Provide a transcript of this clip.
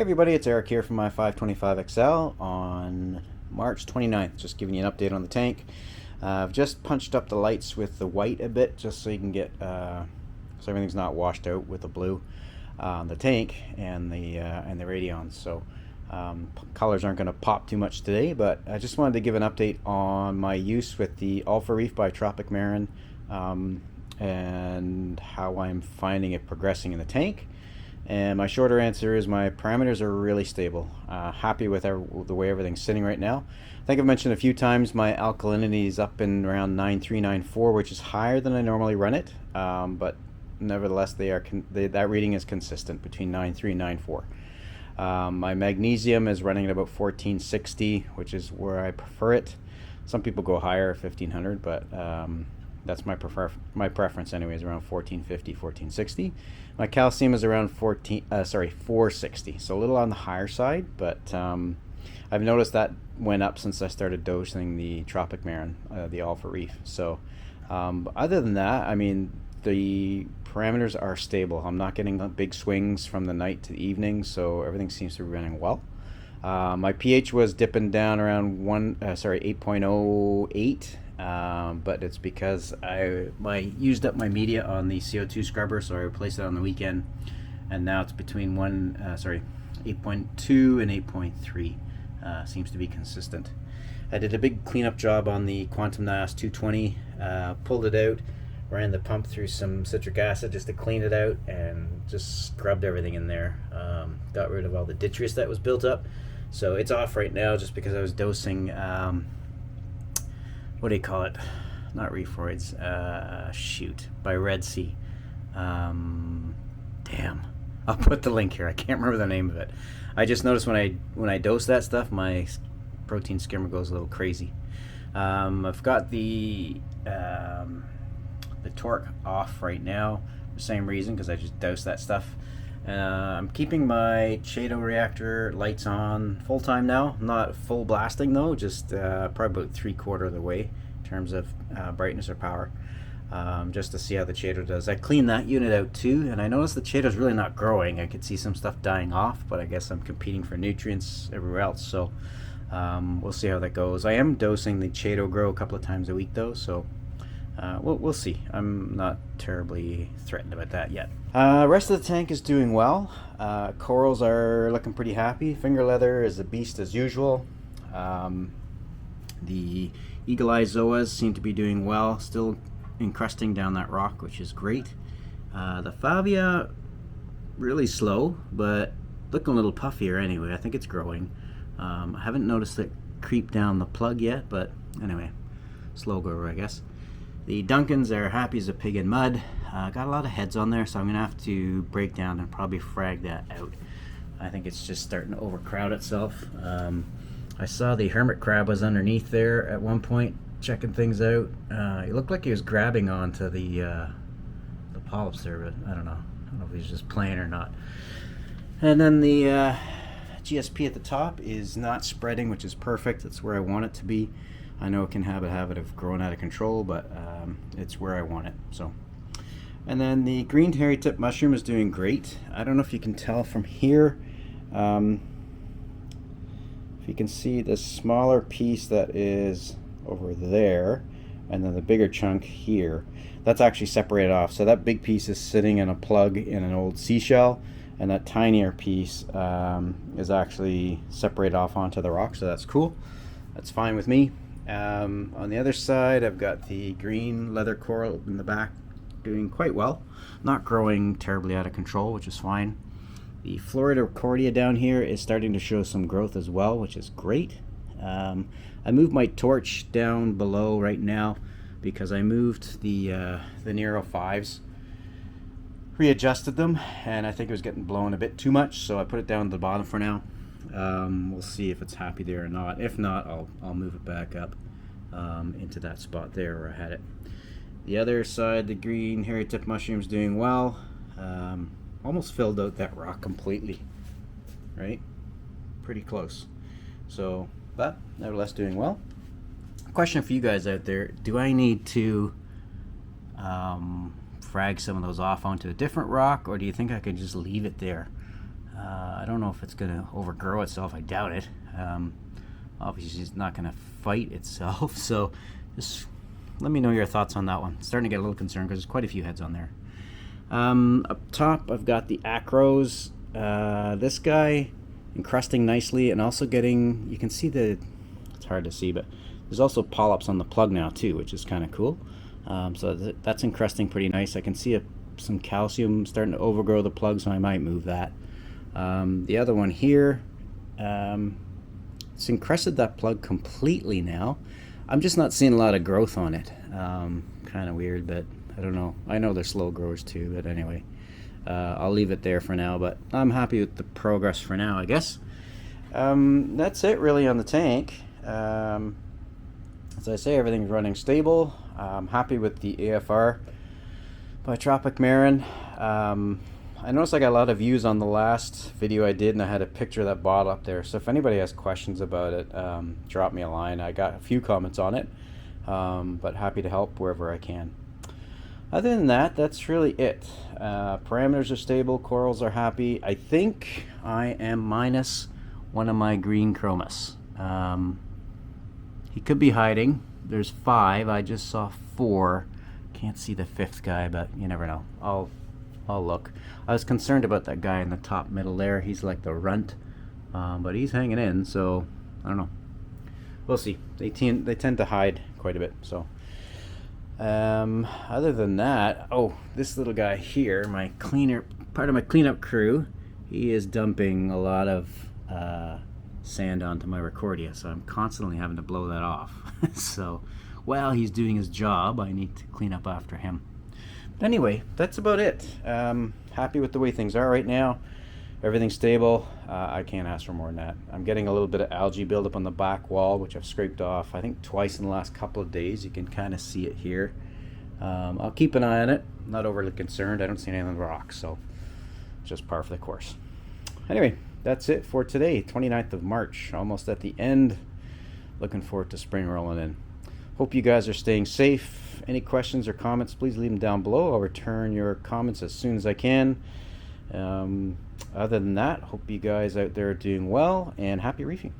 Hey everybody, it's Eric here from my 525XL on March 29th. Just giving you an update on the tank. I've just punched up the lights with the white a bit just so you can get so everything's not washed out with the blue on the tank and the radions. So colors aren't going to pop too much today, but I just wanted to give an update on my use with the All-For-Reef by Tropic Marin and how I'm finding it progressing in the tank. And my shorter answer is my parameters are really stable. Happy with the way everything's sitting right now. I think I've mentioned a few times my alkalinity is up in around 9.394, which is higher than I normally run it. But nevertheless, that reading is consistent between 9.3 and 9.4. My magnesium is running at about 1460, which is where I prefer it. Some people go higher, 1500, but that's my preference anyways, around 1450, 1460. My calcium is around 460, so a little on the higher side, but I've noticed that went up since I started dosing the Tropic Marin, the All-For-Reef. So other than that, I mean, the parameters are stable. I'm not getting big swings from the night to the evening, so everything seems to be running well. My pH was dipping down around 8.08. But it's because I used up my media on the CO2 scrubber, so I replaced it on the weekend, and now it's between 8.2 and 8.3. Seems to be consistent. I did a big cleanup job on the Quantum NIOS 220, pulled it out, ran the pump through some citric acid just to clean it out, and just scrubbed everything in there. Got rid of all the detritus that was built up. So it's off right now just because I was dosing what do you call it? Not Reefroids. Shoot. By Red Sea. Damn. I'll put the link here. I can't remember the name of it. I just noticed when I dose that stuff, my protein skimmer goes a little crazy. I've got the torque off right now for the same reason, because I just dosed that stuff. I'm keeping my Chaeto reactor lights on full time now. Not full blasting though, just probably about 3/4 of the way in terms of brightness or power, just to see how the Chaeto does. I cleaned that unit out too, and I noticed the Chaeto's really not growing. I could see some stuff dying off, but I guess I'm competing for nutrients everywhere else, so we'll see how that goes. I am dosing the Chaeto grow a couple of times a week though, so we'll see. I'm not terribly threatened about that yet. Rest of the tank is doing well. Corals are looking pretty happy. Finger leather is a beast as usual. The eagle-eye zoas seem to be doing well, still encrusting down that rock, which is great. The Favia, really slow, but looking a little puffier anyway. I think it's growing. I haven't noticed it creep down the plug yet, but anyway, slow grower, I guess. The Duncans are happy as a pig in mud. Got a lot of heads on there, so I'm going to have to break down and probably frag that out. I think it's just starting to overcrowd itself. I saw the hermit crab was underneath there at one point, checking things out. He looked like he was grabbing onto the polyps there, but I don't know. I don't know if he's just playing or not. And then the GSP at the top is not spreading, which is perfect. That's where I want it to be. I know it can have a habit of growing out of control, but it's where I want it. So, and then the green hairy tip mushroom is doing great. I don't know if you can tell from here. If you can see the smaller piece that is over there, and then the bigger chunk here, that's actually separated off. So that big piece is sitting in a plug in an old seashell, and that tinier piece is actually separated off onto the rock. So that's cool. That's fine with me. On the other side, I've got the green leather coral in the back doing quite well, not growing terribly out of control, which is fine. The Florida Cordia down here is starting to show some growth as well, which is great. I moved my torch down below right now because I moved the Nero 5s, readjusted them, and I think it was getting blown a bit too much, so I put it down to the bottom for now. We'll see if it's happy there or not. If not, I'll move it back up into that spot there where I had it. The other side, the green hairy tip mushroom's doing well. Almost filled out that rock completely, right? Pretty close. So, but nevertheless doing well. Question for you guys out there: do I need to frag some of those off onto a different rock, or do you think I could just leave it there? I don't know if it's going to overgrow itself. I doubt it. Obviously, it's not going to fight itself. So just let me know your thoughts on that one. It's starting to get a little concerned because there's quite a few heads on there. Up top, I've got the acros. This guy encrusting nicely and also getting, you can see it's hard to see, but there's also polyps on the plug now too, which is kind of cool. So that's encrusting pretty nice. I can see some calcium starting to overgrow the plug, so I might move that. The other one here, it's encrusted that plug completely now. I'm just not seeing a lot of growth on it. Kind of weird, but I don't know. I know they're slow growers too, but anyway, I'll leave it there for now, but I'm happy with the progress for now, I guess. That's it really on the tank. As I say, everything's running stable. I'm happy with the AFR by Tropic Marin. I noticed I got a lot of views on the last video I did, and I had a picture of that bottle up there. So if anybody has questions about it, drop me a line. I got a few comments on it, but happy to help wherever I can. Other than that, that's really it. Parameters are stable, corals are happy. I think I am minus one of my green chromis. He could be hiding. There's 5. I just saw 4. Can't see the 5th guy, but you never know. I'll look. I was concerned about that guy in the top middle there. He's like the runt, but he's hanging in, so I don't know. We'll see. They tend to hide quite a bit. So other than that, oh, this little guy here, my cleaner, part of my cleanup crew, he is dumping a lot of sand onto my Recordia, so I'm constantly having to blow that off. So while he's doing his job, I need to clean up after him. But anyway, that's about it. Happy with the way things are right now. Everything's stable. I can't ask for more than that. I'm getting a little bit of algae buildup on the back wall, which I've scraped off, I think twice in the last couple of days. You can kind of see it here. I'll keep an eye on it. I'm not overly concerned. I don't see anything on the rocks, so it's just par for the course. Anyway, that's it for today, 29th of March. Almost at the end. Looking forward to spring rolling in. Hope you guys are staying safe. Any questions or comments, please leave them down below. I'll return your comments as soon as I can. Other than that, hope you guys out there are doing well, and happy reefing.